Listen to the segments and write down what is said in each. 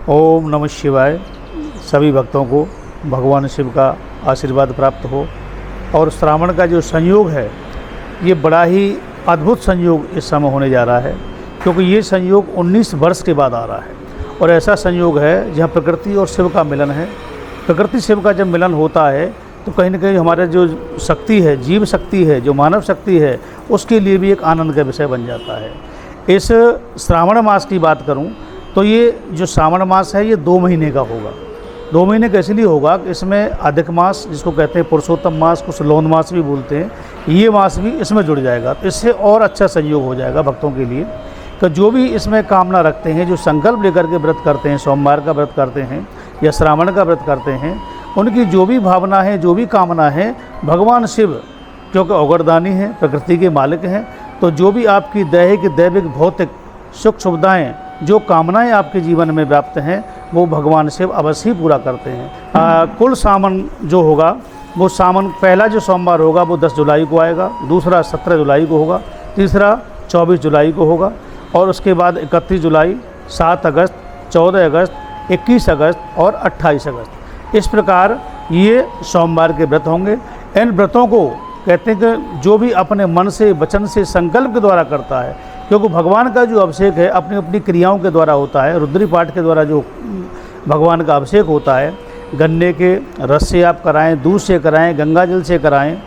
ओम नमः शिवाय। सभी भक्तों को भगवान शिव का आशीर्वाद प्राप्त हो। और श्रावण का जो संयोग है ये बड़ा ही अद्भुत संयोग इस समय होने जा रहा है, क्योंकि ये संयोग 19 वर्ष के बाद आ रहा है। और ऐसा संयोग है जहाँ प्रकृति और शिव का मिलन है। प्रकृति शिव का जब मिलन होता है तो कहीं ना कहीं हमारे जो शक्ति है, जीव शक्ति है, जो मानव शक्ति है, उसके लिए भी एक आनंद का विषय बन जाता है। इस श्रावण मास की बात करूं तो ये जो श्रावण मास है ये 2 महीने का होगा। 2 महीने का इसलिए होगा कि इसमें अधिक मास, जिसको कहते हैं पुरुषोत्तम मास, कुछ लोन मास भी बोलते हैं, ये मास भी इसमें जुड़ जाएगा। तो इससे और अच्छा संयोग हो जाएगा भक्तों के लिए। तो जो भी इसमें कामना रखते हैं, जो संकल्प लेकर के व्रत करते हैं, सोमवार का व्रत करते हैं या श्रावण का व्रत करते हैं, उनकी जो भी भावना है, जो भी कामना है, भगवान शिव क्योंकि अवगरदानी हैं, प्रकृति के मालिक हैं, तो जो भी आपकी दैहिक, दैविक, भौतिक सुख सुविधाएँ, जो कामनाएं आपके जीवन में व्याप्त हैं, वो भगवान शिव अवश्य ही पूरा करते हैं। कुल सावन जो होगा वो सावन पहला जो सोमवार होगा वो 10 जुलाई को आएगा, दूसरा 17 जुलाई को होगा, तीसरा 24 जुलाई को होगा, और उसके बाद 31 जुलाई, 7 अगस्त, 14 अगस्त, 21 अगस्त और 28 अगस्त। इस प्रकार ये सोमवार के व्रत होंगे। इन व्रतों को कहते हैं कि जो भी अपने मन से, वचन से, संकल्प के द्वारा करता है, क्योंकि भगवान का जो अभिषेक है अपनी अपनी क्रियाओं के द्वारा होता है। रुद्री पाठ के द्वारा जो भगवान का अभिषेक होता है, गन्ने के रस से आप कराएं, दूध से कराएं, गंगा जल से कराएं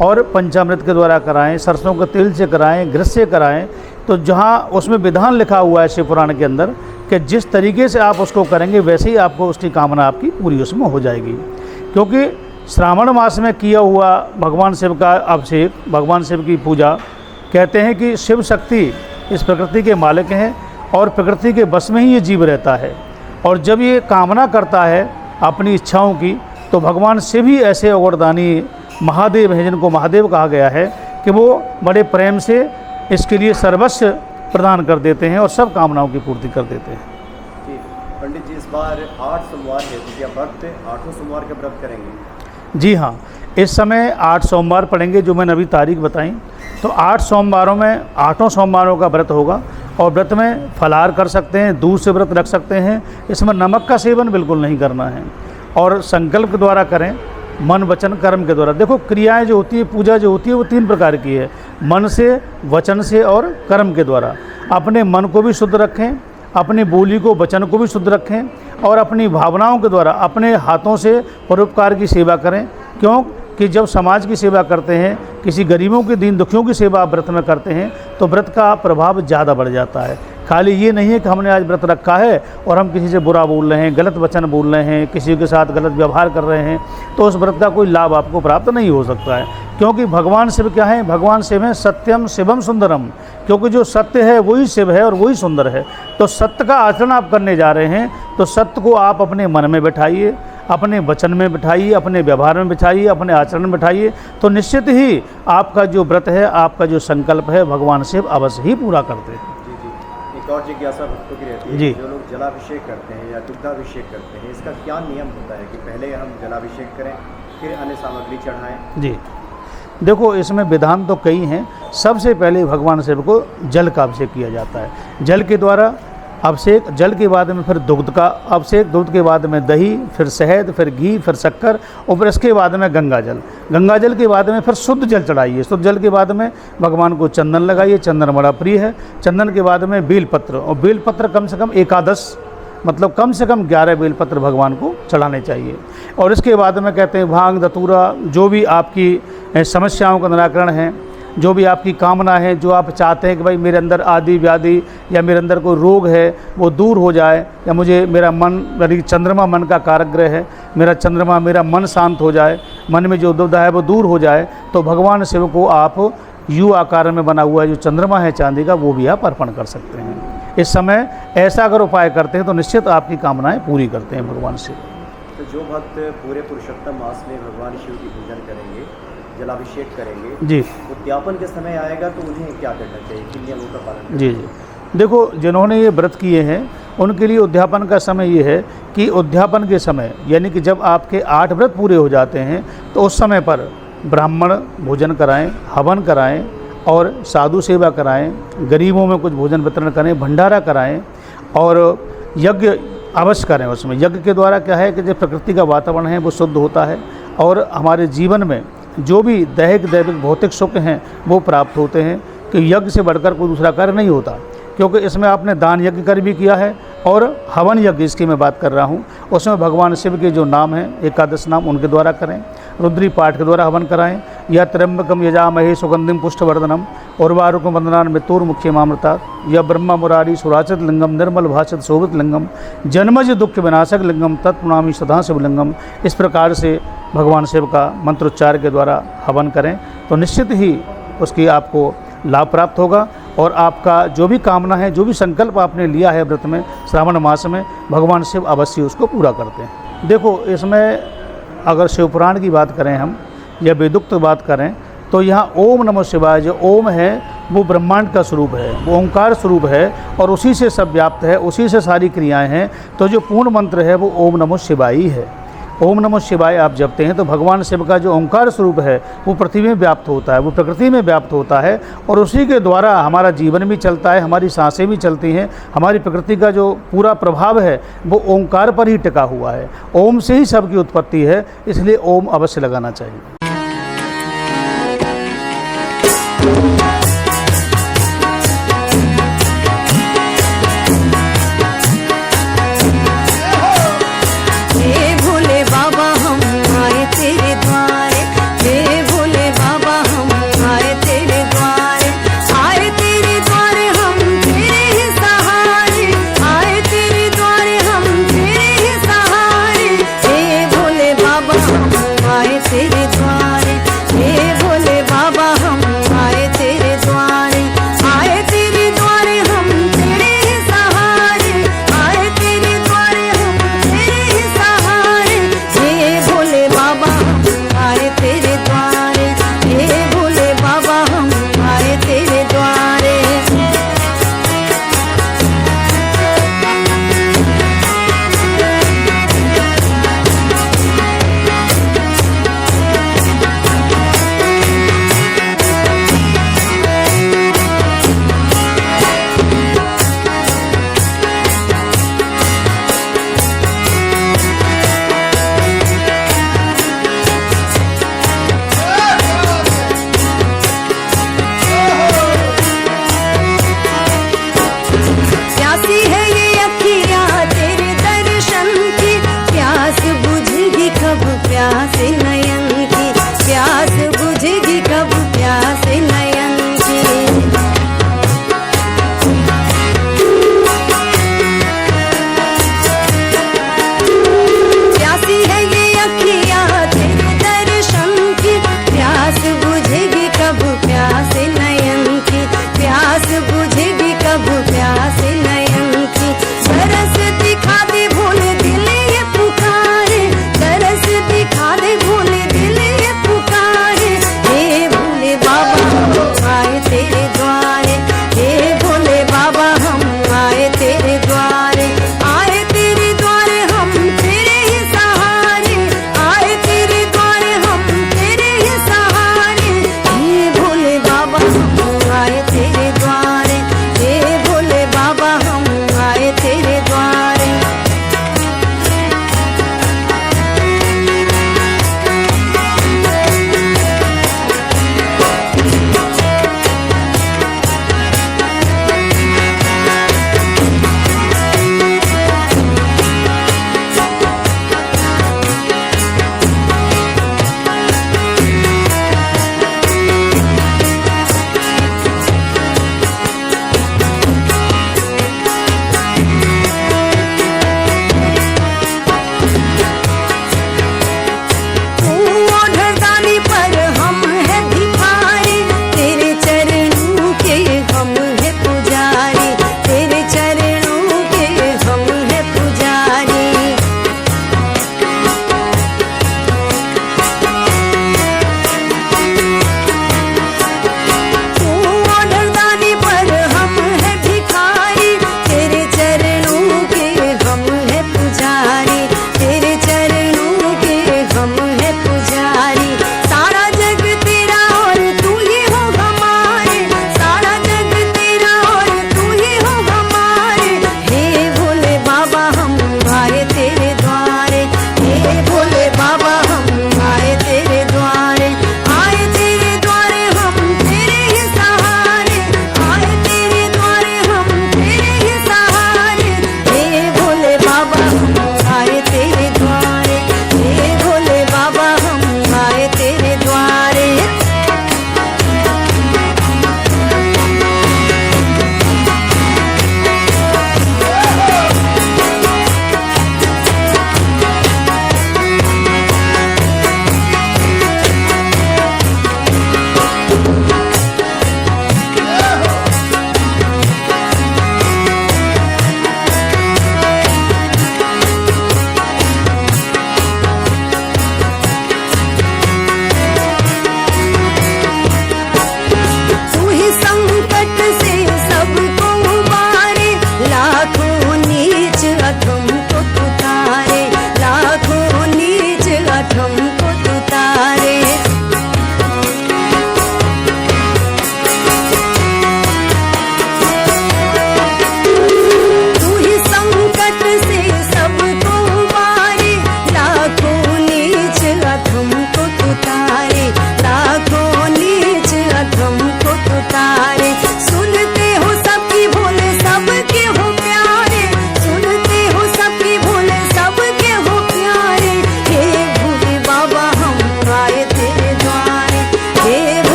और पंचामृत के द्वारा कराएं, सरसों के तेल से कराएं, घृत से कराएं, तो जहाँ उसमें विधान लिखा हुआ है शिव पुराण के अंदर कि जिस तरीके से आप उसको करेंगे वैसे ही आपको उसकी कामना आपकी पूरी उसमें हो जाएगी। क्योंकि श्रावण मास में किया हुआ भगवान शिव का अभिषेक, भगवान शिव की पूजा, कहते हैं कि शिव शक्ति इस प्रकृति के मालिक हैं और प्रकृति के बस में ही ये जीव रहता है। और जब ये कामना करता है अपनी इच्छाओं की, तो भगवान शिव ही ऐसे अवगरदानी महादेव हैं, जिनको महादेव कहा गया है, कि वो बड़े प्रेम से इसके लिए सर्वस्व प्रदान कर देते हैं और सब कामनाओं की पूर्ति कर देते हैं। पंडित जी, इस बार 8 सोमवार है, तो क्या भक्त 8 सोमवार के व्रत करेंगे? जी हाँ, इस समय 8 सोमवार पड़ेंगे जो मैंने अभी तारीख बताई। तो 8 सोमवारों में 8 सोमवारों का व्रत होगा। और व्रत में फलाहार कर सकते हैं, दूध से व्रत रख सकते हैं। इसमें नमक का सेवन बिल्कुल नहीं करना है। और संकल्प के द्वारा करें, मन, वचन, कर्म के द्वारा। देखो, क्रियाएं जो होती है, पूजा जो होती है, वो 3 प्रकार की है, मन से, वचन से और कर्म के द्वारा। अपने मन को भी शुद्ध रखें, अपनी बोली को, वचन को भी शुद्ध रखें, और अपनी भावनाओं के द्वारा अपने हाथों से परोपकार की सेवा करें। क्यों कि जब समाज की सेवा करते हैं, किसी गरीबों के, दीन दुखियों की सेवा आप व्रत में करते हैं, तो व्रत का प्रभाव ज़्यादा बढ़ जाता है। खाली ये नहीं है कि हमने आज व्रत रखा है और हम किसी से बुरा बोल रहे हैं, गलत वचन बोल रहे हैं, किसी के साथ गलत व्यवहार कर रहे हैं, तो उस व्रत का कोई लाभ आपको प्राप्त नहीं हो सकता है। क्योंकि भगवान शिव क्या है? भगवान शिव हैं सत्यम शिवम सुंदरम। क्योंकि जो सत्य है वही शिव है और वही सुंदर है। तो सत्य का आचरण आप करने जा रहे हैं, तो सत्य को आप अपने मन में बैठाइए, अपने वचन में बिठाइए, अपने व्यवहार में बिठाइए, अपने आचरण में बिठाइए, तो निश्चित ही आपका जो व्रत है, आपका जो संकल्प है, भगवान शिव अवश्य ही पूरा करते हैं। जी जी। एक और जिज्ञासा भक्तों की रहती है, जो लोग जलाभिषेक करते हैं या दुग्धाभिषेक करते हैं, इसका क्या नियम होता है कि पहले हम जलाभिषेक करें फिर अन्य सामग्री चढ़ाएं? जी देखो, इसमें विधान तो कई हैं। सबसे पहले भगवान शिव को जल का अभिषेक किया जाता है। जल के द्वारा अभिषेक, जल के बाद में फिर दुग्ध का अभिषेक, दूध के बाद में दही, फिर शहद, फिर घी, फिर शक्कर, और फिर इसके बाद में गंगा जल। गंगा जल के बाद में फिर शुद्ध जल चढ़ाइए। शुद्ध जल के बाद में भगवान को चंदन लगाइए, चंदन बड़ा प्रिय है। चंदन के बाद में बेलपत्र, और बेलपत्र कम से कम 11 मतलब कम से कम 11 बेलपत्र भगवान को चढ़ाने चाहिए। और इसके बाद में कहते हैं भांग, धतूरा, जो भी आपकी समस्याओं का निराकरण है, जो भी आपकी कामना है, जो आप चाहते हैं कि भाई मेरे अंदर आदि व्याधि या मेरे अंदर कोई रोग है वो दूर हो जाए, या मुझे मेरा मन, मेरी चंद्रमा मन का कारक ग्रह है, मेरा चंद्रमा, मेरा मन शांत हो जाए, मन में जो दुविधा है वो दूर हो जाए, तो भगवान शिव को आप यू आकार में बना हुआ जो चंद्रमा है चांदी का, वो भी आप अर्पण कर सकते हैं। इस समय ऐसा अगर उपाय करते हैं तो निश्चित आपकी कामनाएँ पूरी करते हैं भगवान शिव। तो जो भक्त पूरे पुरुषोत्तम मास में भगवान शिव की पूजन करेंगे, जलाभिषेक करेंगे, जी, उद्यापन के समय आएगा तो उन्हें क्या करना चाहिए, किन नियमों का पालन? जी जी देखो, जिन्होंने ये व्रत किए हैं उनके लिए उद्यापन का समय ये है कि उद्यापन के समय, यानी कि जब आपके 8 व्रत पूरे हो जाते हैं, तो उस समय पर ब्राह्मण भोजन कराएं, हवन कराएं और साधु सेवा कराएं, गरीबों में कुछ भोजन वितरण करें, भंडारा कराएं और यज्ञ अवश्य करें। उसमें यज्ञ के द्वारा क्या है कि जो प्रकृति का वातावरण है वो शुद्ध होता है और हमारे जीवन में जो भी दैहिक दैविक भौतिक सुख हैं वो प्राप्त होते हैं, कि यज्ञ से बढ़कर कोई दूसरा कार्य नहीं होता। क्योंकि इसमें आपने दान यज्ञ कर भी किया है और हवन यज्ञ इसकी मैं बात कर रहा हूँ, उसमें भगवान शिव के जो नाम हैं एकादश नाम उनके द्वारा करें, रुद्री पाठ के द्वारा हवन कराएं, या त्र्यंबकम यजामहे सुगंधिम पुष्टवर्धनम उर्वारुकम वंदनान मृत्युर्मुख्यमामृता, या ब्रह्मा मुरारी सुराचित लिंगम निर्मल भाषित शोभित लिंगम जन्मज दुख विनाशक लिंगम तत्प्रणामी सदा शिवलिंगम। इस प्रकार से भगवान शिव का मंत्रोच्चार के द्वारा हवन करें तो निश्चित ही उसकी आपको लाभ प्राप्त होगा और आपका जो भी कामना है, जो भी संकल्प आपने लिया है व्रत में, श्रावण मास में, भगवान शिव अवश्य उसको पूरा करते हैं। देखो, इसमें अगर शिवपुराण की बात करें हम या वेदोक्त बात करें तो यहाँ ओम नमः शिवाय जो ओम है वो ब्रह्मांड का स्वरूप है, वो ओंकार स्वरूप है और उसी से सब व्याप्त है, उसी से सारी क्रियाएं हैं। तो जो पूर्ण मंत्र है वो ओम नमः शिवाय ही है। ओम नमः शिवाय आप जपते हैं तो भगवान शिव का जो ओंकार स्वरूप है वो पृथ्वी में व्याप्त होता है, वो प्रकृति में व्याप्त होता है और उसी के द्वारा हमारा जीवन भी चलता है, हमारी सांसें भी चलती हैं। हमारी प्रकृति का जो पूरा प्रभाव है वो ओंकार पर ही टिका हुआ है। ओम से ही सबकी उत्पत्ति है, इसलिए ओम अवश्य लगाना चाहिए।